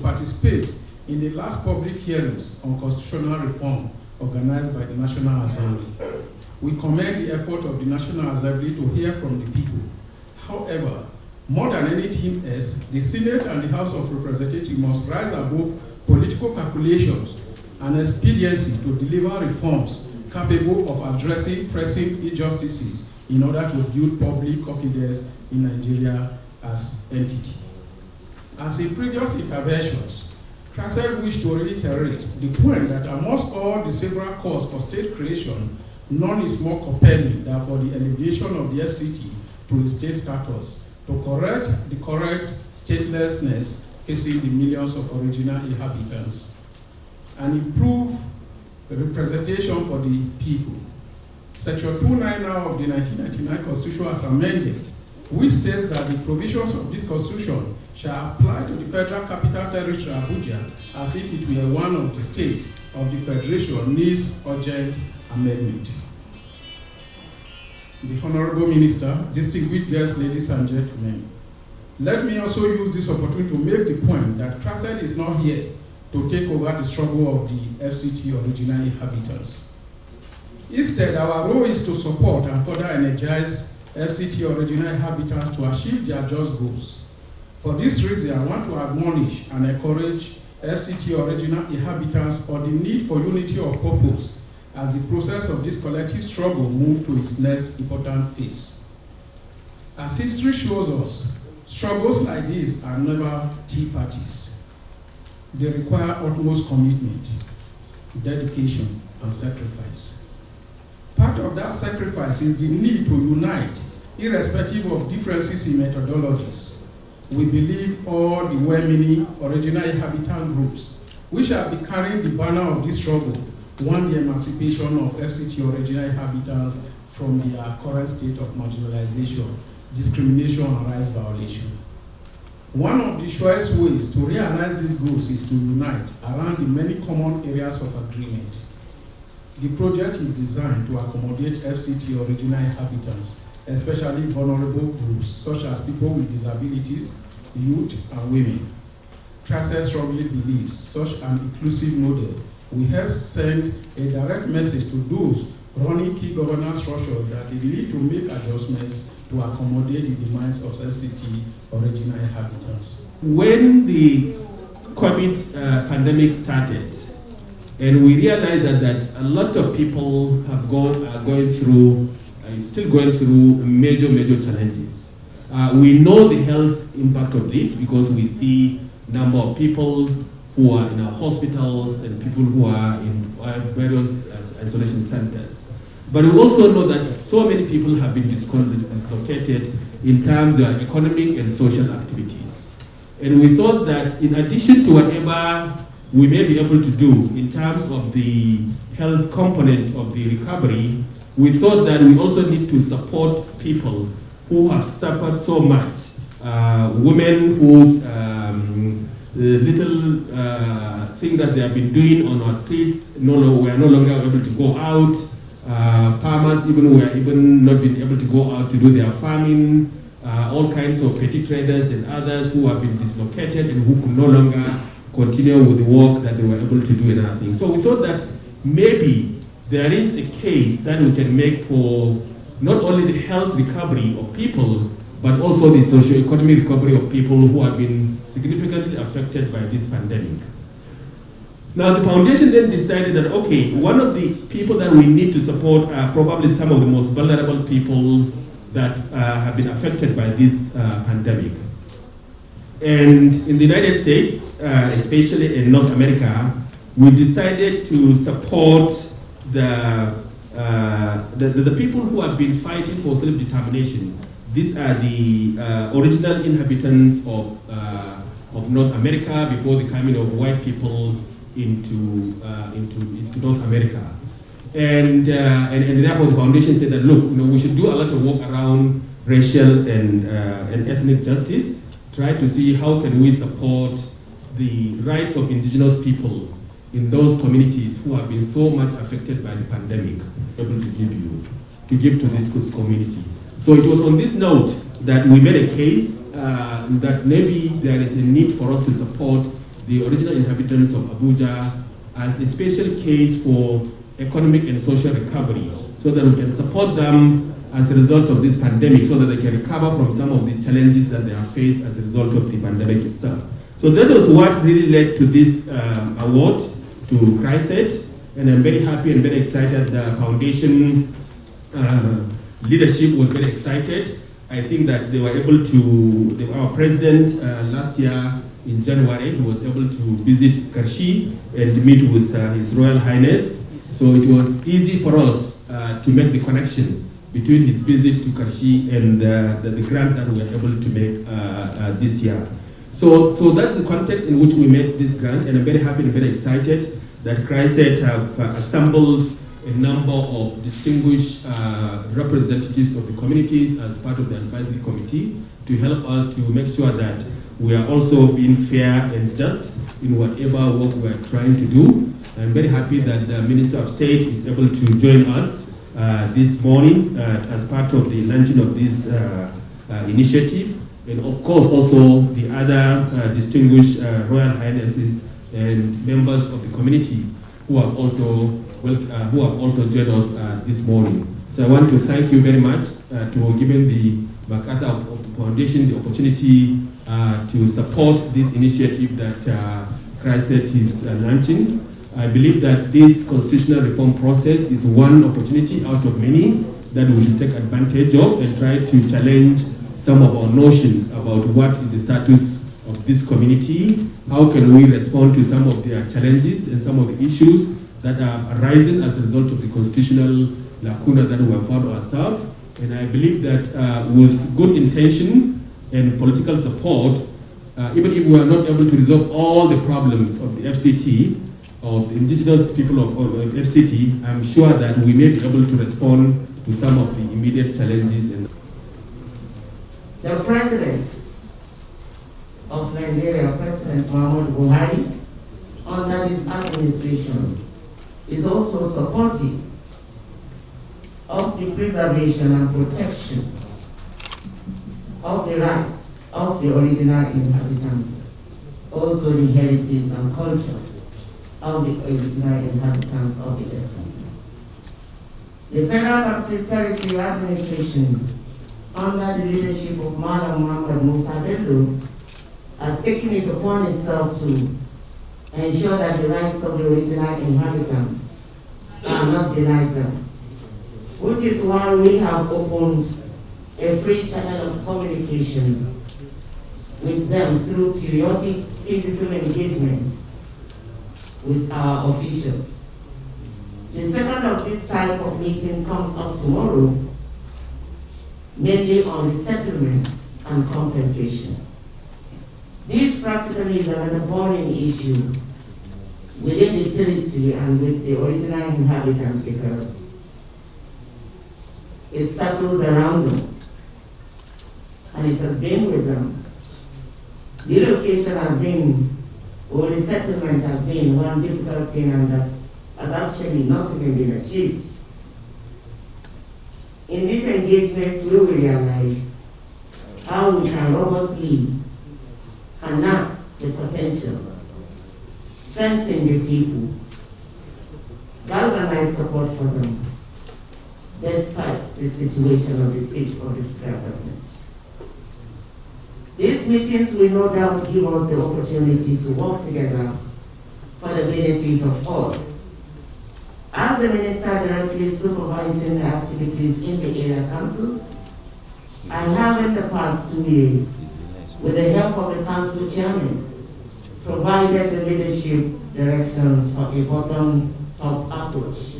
participate in the last public hearings on constitutional reform organized by the National Assembly. We commend the effort of the National Assembly to hear from the people. However, more than anything else, the Senate and the House of Representatives must rise above political calculations and expediency to deliver reforms capable of addressing pressing injustices in order to build public confidence in Nigeria as entity. As in previous interventions, Krasel wished to reiterate the point that amongst all the several calls for state creation, none is more compelling than for the elevation of the FCT to a state status to correct the current statelessness facing the millions of original inhabitants and improve the representation for the people. Section 299 of the 1999 Constitution as amended, which states that the provisions of this Constitution shall apply to the Federal Capital Territory Abuja as if it were one of the states of the Federation, needs urgent amendment. The Honorable Minister, distinguished guests, ladies and gentlemen, let me also use this opportunity to make the point that Krasel is not here to take over the struggle of the FCT original inhabitants. Instead, our role is to support and further energize FCT original inhabitants to achieve their just goals. For this reason, I want to admonish and encourage FCT original inhabitants on the need for unity of purpose as the process of this collective struggle moves to its next important phase. As history shows us, struggles like this are never tea parties. They require utmost commitment, dedication, and sacrifice. Part of that sacrifice is the need to unite, irrespective of differences in methodologies. We believe all the well-meaning original inhabitant groups, which shall be carrying the banner of this struggle, want the emancipation of FCT original inhabitants from their current state of marginalization, discrimination, and rights violation. One of the surest ways to realize these goals is to unite around the many common areas of agreement. The project is designed to accommodate FCT original inhabitants, especially vulnerable groups such as people with disabilities, youth, and women. Krasel strongly believes such an inclusive model will help send a direct message to those running key governance structures that they need to make adjustments to accommodate the demands of FCT original inhabitants. When the COVID pandemic started, and we realized that a lot of people are still going through major challenges. We know the health impact of it because we see number of people who are in our hospitals and people who are in various isolation centers. But we also know that so many people have been dislocated in terms of economic and social activities. And we thought that in addition to whatever we may be able to do in terms of the health component of the recovery, we thought that we also need to support people who have suffered so much. Women whose little thing that they have been doing on our streets, were no longer able to go out. Farmers were even not being able to go out to do their farming. All kinds of petty traders and others who have been dislocated and who could no longer continue with the work that they were able to do and other things. So we thought that maybe there is a case that we can make for not only the health recovery of people, but also the socio-economic recovery of people who have been significantly affected by this pandemic. Now the foundation then decided that, okay, one of the people that we need to support are probably some of the most vulnerable people that have been affected by this pandemic. And in the United States, especially in North America, we decided to support the people who have been fighting for self-determination. These are the original inhabitants of North America before the coming of white people into North America. And therefore the foundation said that, look, we should do a lot of work around racial and ethnic justice, try to see how can we support the rights of indigenous people in those communities who have been so much affected by the pandemic, able to give to this community. So it was on this note that we made a case that maybe there is a need for us to support the original inhabitants of Abuja as a special case for economic and social recovery, so that we can support them as a result of this pandemic, so that they can recover from some of the challenges that they have faced as a result of the pandemic itself. So that was what really led to this award to CRISET, and I'm very happy and very excited. The foundation leadership was very excited. I think that they were able to, our president last year in January, he was able to visit Karshi and meet with His Royal Highness. So it was easy for us to make the connection between his visit to Karshi and the grant that we were able to make this year. So that's the context in which we made this grant, and I'm very happy and very excited that CRISET have assembled a number of distinguished representatives of the communities as part of the advisory committee to help us to make sure that we are also being fair and just in whatever work we are trying to do. I'm very happy that the Minister of State is able to join us this morning as part of the launching of this initiative, and of course also the other distinguished Royal Highnesses and members of the community who have also joined us this morning. So I want to thank you very much for giving the MacArthur Foundation the opportunity to support this initiative that CRISET is launching. I believe that this constitutional reform process is one opportunity out of many that we should take advantage of and try to challenge some of our notions about what is the status of this community, how can we respond to some of their challenges and some of the issues that are arising as a result of the constitutional lacuna that we have found ourselves. And I believe that with good intention and political support, even if we are not able to resolve all the problems of the FCT, of the indigenous people of FCT, I'm sure that we may be able to respond to some of the immediate challenges. The President of Nigeria, President Muhammadu Buhari, under his administration, is also supportive of the preservation and protection of the rights of the original inhabitants, also the heritage and culture of the original inhabitants of the FCT. The Federal Capital Territory Administration, under the leadership of Madam Muhammad Musa Bello, has taken it upon itself to ensure that the rights of the original inhabitants are not denied them, which is why we have opened a free channel of communication with them through periodic physical engagement with our officials. The second of this type of meeting comes up tomorrow, mainly on resettlements and compensation. This practically is another burning issue within the territory and with the original inhabitants because it circles around them and it has been with them. Relocation has been, or resettlement has been one difficult thing, and that has actually not even been achieved. In these engagements, we will realize how we can robustly harness the potentials, strengthen the people, galvanize support for them, despite the situation of the seat of the federal government. These meetings will no doubt give us the opportunity to work together for the benefit of all. As the Minister directly supervising the activities in the area councils, I have in the past 2 years, with the help of the council chairman, provided the leadership directions for a bottom-up approach